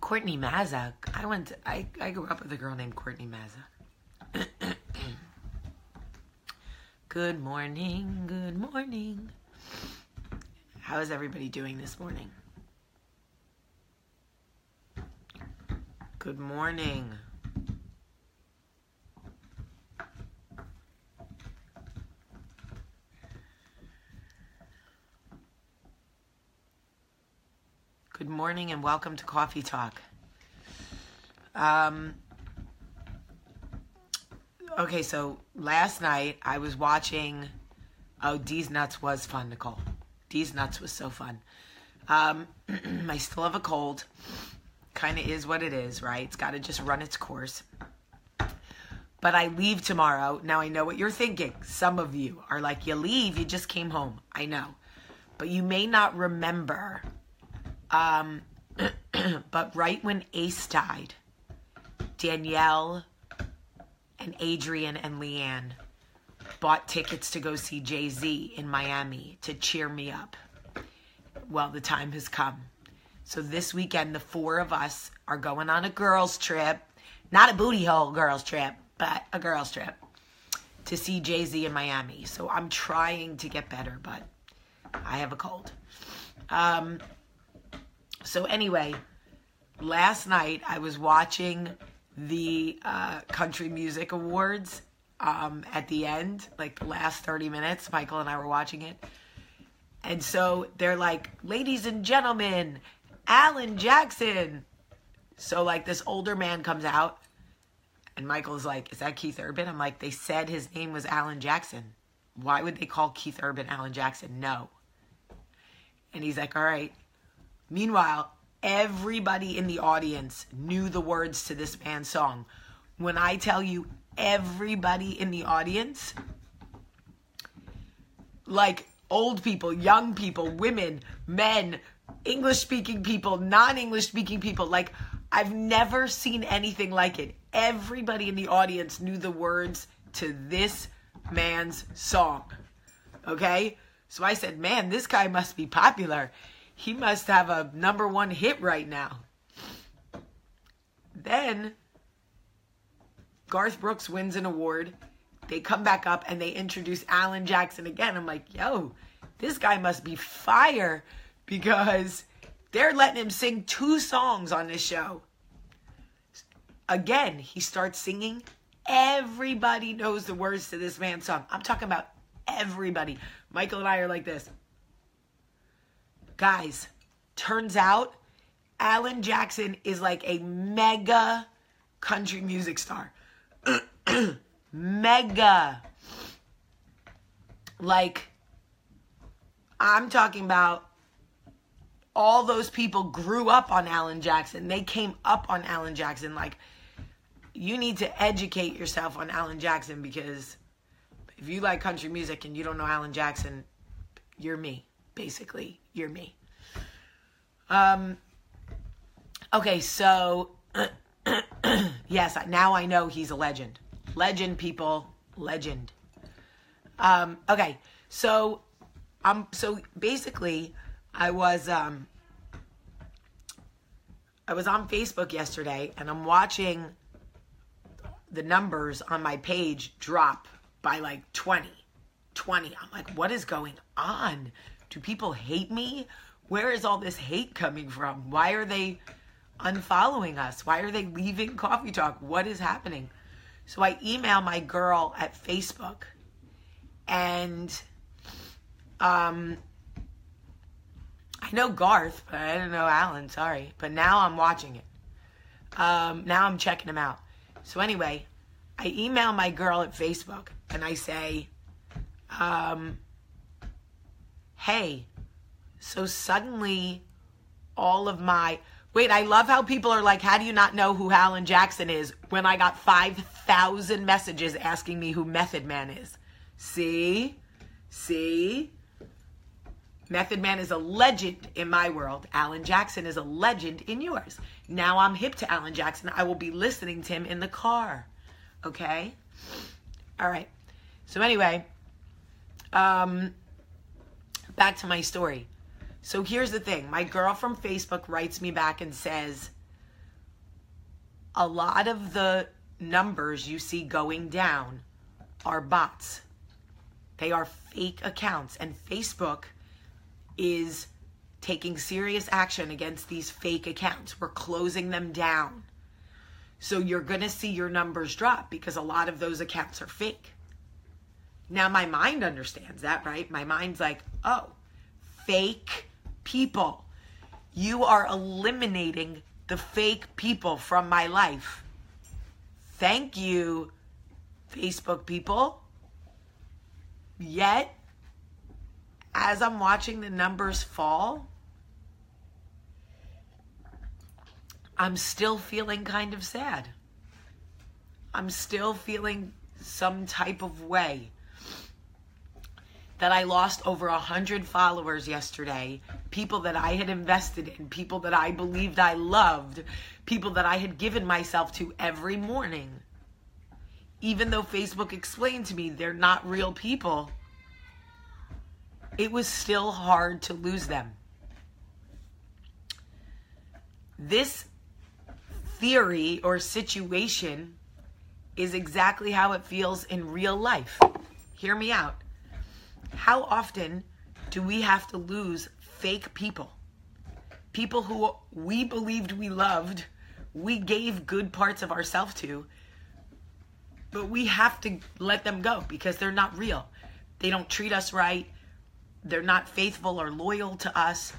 Courtney Mazza. I grew up with a girl named Courtney Mazza. Good morning. Good morning. How is everybody doing this morning? Good morning. Good morning and welcome to Coffee Talk. Okay, so last night I was watching, D's Nuts was fun, Nicole. D's Nuts was so fun. I still have a cold. Kind of is what it is, right? It's got to just run its course. But I leave tomorrow. Now I know what you're thinking. Some of you are like, you leave, you just came home. I know. But you may not remember. But right when Ace died, Danielle and Adrian and Leanne bought tickets to go see Jay-Z in Miami to cheer me up. Well, the time has come. So this weekend, the four of us are going on a girls' trip. Not a booty hole girls' trip, but a girls' trip to see Jay-Z in Miami. So I'm trying to get better, but I have a cold. So anyway, last night I was watching the Country Music Awards at the end, like the last 30 minutes. Michael and I were watching it. And so they're like, ladies and gentlemen, Alan Jackson. So like this older man comes out and Michael's like, is that Keith Urban? I'm like, they said his name was Alan Jackson. Why would they call Keith Urban Alan Jackson? No. And he's like, all right. Meanwhile, everybody in the audience knew the words to this man's song. When I tell you everybody in the audience, like old people, young people, women, men, English-speaking people, non-English-speaking people, like I've never seen anything like it. Everybody in the audience knew the words to this man's song. Okay? So I said, man, this guy must be popular. He must have a #1 hit right now. Then Garth Brooks wins an award. They come back up and they introduce Alan Jackson again. I'm like, yo, this guy must be fire because they're letting him sing 2 songs on this show. Again, he starts singing. Everybody knows the words to this man's song. I'm talking about everybody. Michael and I are like this. Guys, turns out Alan Jackson is like a mega country music star. Mega. Like, I'm talking about all those people grew up on Alan Jackson. They came up on Alan Jackson. Like, you need to educate yourself on Alan Jackson because if you like country music and you don't know Alan Jackson, you're me. Basically, you're me. Okay, so yes, now I know he's a legend. Legend, people, legend. Okay, so basically, I was on Facebook yesterday, and I'm watching the numbers on my page drop by like 20. I'm like, what is going on? Do people hate me? Where is all this hate coming from? Why are they unfollowing us? Why are they leaving Coffee Talk? What is happening? So I email my girl at Facebook and I know Garth, but I didn't know Alan, sorry. But now I'm watching it. Now I'm checking him out. So anyway, I email my girl at Facebook and I say, hey, so suddenly all of my... Wait, I love how people are like, how do you not know who Alan Jackson is when I got 5,000 messages asking me who Method Man is? See? Method Man is a legend in my world. Alan Jackson is a legend in yours. Now I'm hip to Alan Jackson. I will be listening to him in the car. Okay? All right. So anyway, back to my story. So here's the thing. My girl from Facebook writes me back and says, a lot of the numbers you see going down are bots. They are fake accounts, and Facebook is taking serious action against these fake accounts. We're closing them down. So you're going to see your numbers drop because a lot of those accounts are fake. Now, my mind understands that, right? My mind's like, oh, fake people. You are eliminating the fake people from my life. Thank you, Facebook people. Yet, as I'm watching the numbers fall, I'm still feeling kind of sad. I'm still feeling some type of way that I lost over 100 followers yesterday, people that I had invested in, people that I believed I loved, people that I had given myself to every morning. Even though Facebook explained to me they're not real people, it was still hard to lose them. This theory or situation is exactly how it feels in real life. Hear me out. How often do we have to lose fake people? People who we believed we loved, we gave good parts of ourselves to, but we have to let them go because they're not real. They don't treat us right. They're not faithful or loyal to us.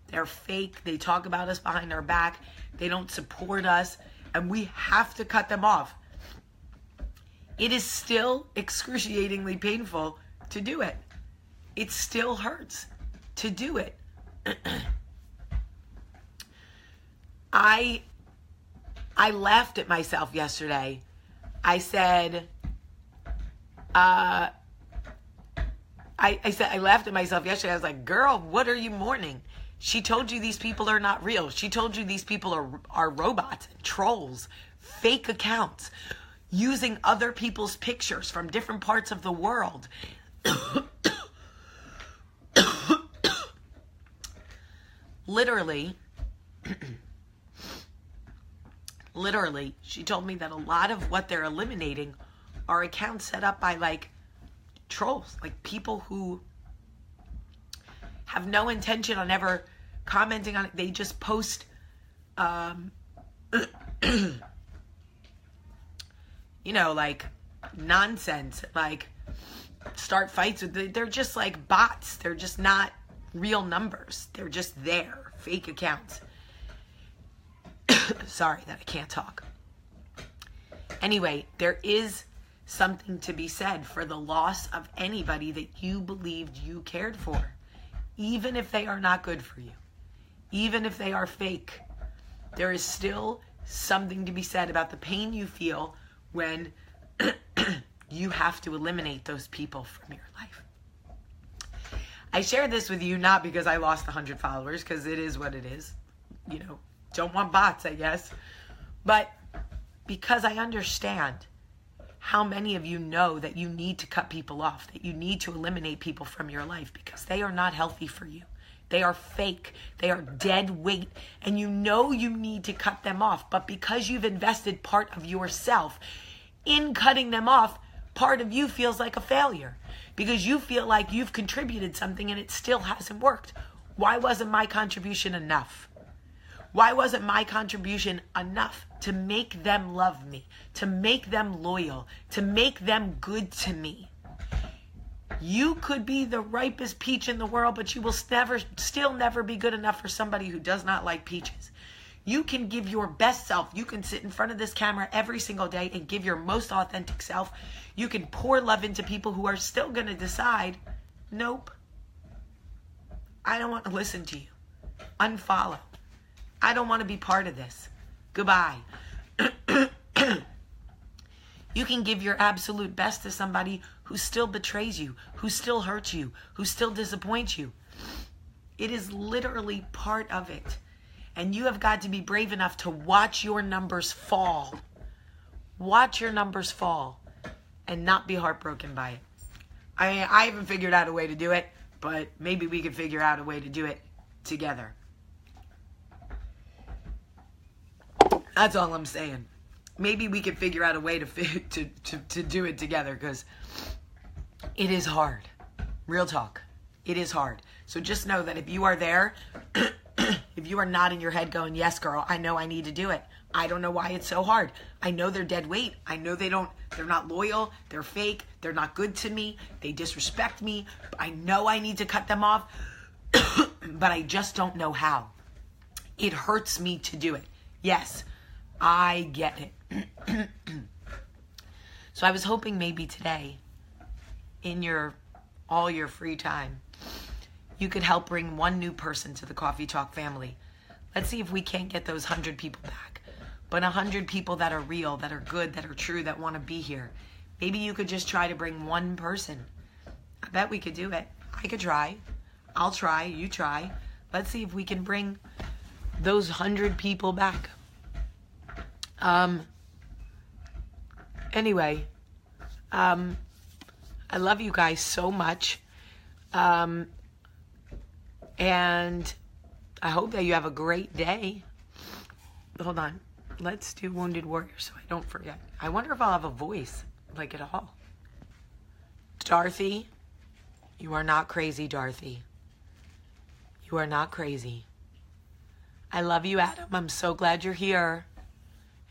They're fake. They talk about us behind our back. They don't support us, and we have to cut them off. It is still excruciatingly painful to do it. It still hurts to do it. I laughed at myself yesterday. I said, I laughed at myself yesterday. I was like, girl, what are you mourning? She told you these people are not real. She told you these people are robots, trolls, fake accounts, using other people's pictures from different parts of the world. Literally, she told me that a lot of what they're eliminating are accounts set up by like trolls, like people who have no intention on ever commenting on it. They just post, like nonsense, like start fights with. They're just like bots. They're just not real numbers. They're just there, fake accounts. Sorry that I can't talk. Anyway, there is something to be said for the loss of anybody that you believed you cared for, even if they are not good for you, even if they are fake. There is still something to be said about the pain you feel when you have to eliminate those people from your life. I share this with you not because I lost 100 followers, because it is what it is. Don't want bots, I guess. But because I understand how many of you know that you need to cut people off, that you need to eliminate people from your life because they are not healthy for you. They are fake. They are dead weight. And you know you need to cut them off. But because you've invested part of yourself in cutting them off, part of you feels like a failure because you feel like you've contributed something and it still hasn't worked. Why wasn't my contribution enough? Why wasn't my contribution enough to make them love me, to make them loyal, to make them good to me? You could be the ripest peach in the world, but you will still never be good enough for somebody who does not like peaches. You can give your best self. You can sit in front of this camera every single day and give your most authentic self. You can pour love into people who are still going to decide, nope, I don't want to listen to you. Unfollow. I don't want to be part of this. Goodbye. You can give your absolute best to somebody who still betrays you, who still hurts you, who still disappoints you. It is literally part of it. And you have got to be brave enough to watch your numbers fall. Watch your numbers fall and not be heartbroken by it. I haven't figured out a way to do it, but maybe we can figure out a way to do it together. That's all I'm saying. maybe we can figure out a way to do it together, because it is hard. Real talk. It is hard. So just know that if you are there, if you are nodding your head going, yes, girl, I know I need to do it. I don't know why it's so hard. I know they're dead weight. I know they're not loyal. They're fake. They're not good to me. They disrespect me. I know I need to cut them off, but I just don't know how. It hurts me to do it. Yes, I get it. So I was hoping maybe today, in all your free time, you could help bring one new person to the Coffee Talk family. Let's see if we can't get those 100 people back. But 100 people that are real, that are good, that are true, that want to be here. Maybe you could just try to bring one person. I bet we could do it. I could try. I'll try. You try. Let's see if we can bring those 100 people back. Anyway, I love you guys so much. And I hope that you have a great day. Hold on. Let's do Wounded Warrior so I don't forget. I wonder if I'll have a voice, like, at all. Dorothy, you are not crazy, Dorothy. You are not crazy. I love you, Adam. I'm so glad you're here.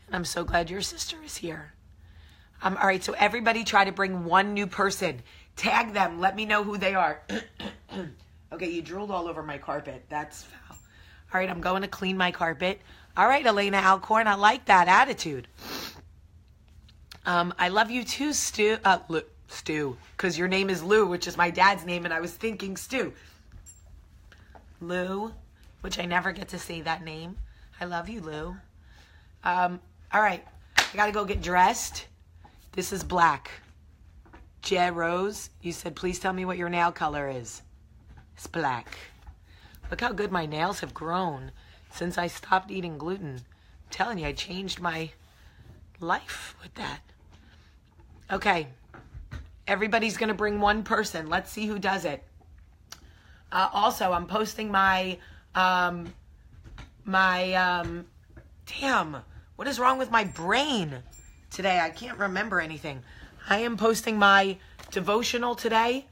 And I'm so glad your sister is here. All right, so everybody try to bring one new person. Tag them. Let me know who they are. Okay, you drooled all over my carpet. That's foul. All right, I'm going to clean my carpet. All right, Elena Alcorn, I like that attitude. I love you too, Stu. Stu, because your name is Lou, which is my dad's name, and I was thinking Stu. Lou, which I never get to say that name. I love you, Lou. All right, I got to go get dressed. This is black. Jed Rose, you said, please tell me what your nail color is. It's black. Look how good my nails have grown since I stopped eating gluten. I'm telling you, I changed my life with that. Okay. Everybody's going to bring one person. Let's see who does it. Also, I'm posting my, damn, what is wrong with my brain today? I can't remember anything. I am posting my devotional today.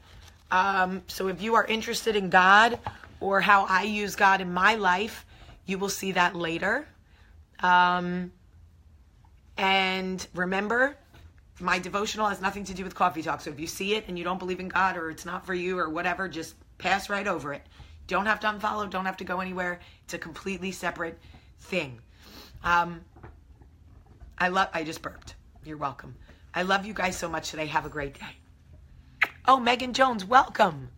So if you are interested in God or how I use God in my life, you will see that later. And remember, my devotional has nothing to do with Coffee Talk. So if you see it and you don't believe in God or it's not for you or whatever, just pass right over it. Don't have to unfollow. Don't have to go anywhere. It's a completely separate thing. I just burped. You're welcome. I love you guys so much today. Have a great day. Oh, Megan Jones, welcome.